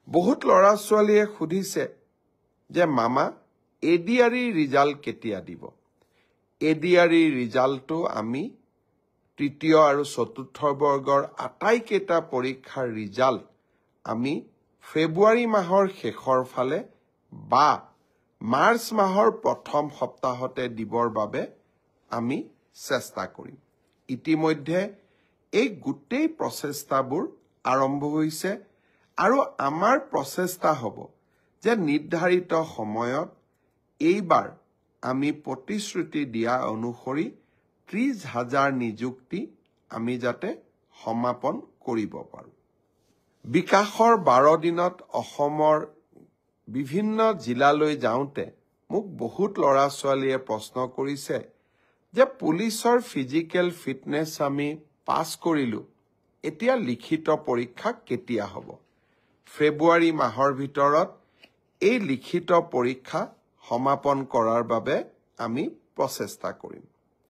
বহুত ল'ৰা ছোৱালীয়ে সুধিছে যে মামা এডিআৰই ৰিজাল্ট কেতিয়া দিব এডিআৰই ৰিজাল্টটো আমি তৃতীয় আৰু চতুৰ্থ বৰ্গৰ আটাইকেইটা পৰীক্ষাৰ ৰিজাল্ট আমি ফেব্ৰুৱাৰী মাহৰ শেষৰ ফালে বা মাৰ্চ মাহৰ প্ৰথম সপ্তাহতে দিবৰ বাবে আমি চেষ্টা কৰিম ইতিমধ্যে এই গোটেই প্ৰচেষ্টাবোৰ আৰম্ভ হৈছে আৰু আমাৰ প্ৰচেষ্টা হ'ব যে নিৰ্ধাৰিত সময়ত এইবাৰ আমি প্ৰতিশ্ৰুতি দিয়া অনুসৰি 30,000 নিযুক্তি আমি যাতে সমাপন কৰিব পাৰোঁ বিকাশৰ 12 দিনত অসমৰ বিভিন্ন জিলালৈ যাওঁতে মোক বহুত ল'ৰা ছোৱালীয়ে প্ৰশ্ন কৰিছে যে পুলিচৰ ফিজিক্যাল ফিটনেছ আমি পাছ কৰিলোঁ এতিয়া লিখিত পৰীক্ষা কেতিয়া হ'ব ফেব্ৰুৱাৰী মাহৰ ভিতৰত এই লিখিত পৰীক্ষা সমাপন কৰাৰ বাবে আমি প্ৰচেষ্টা কৰিম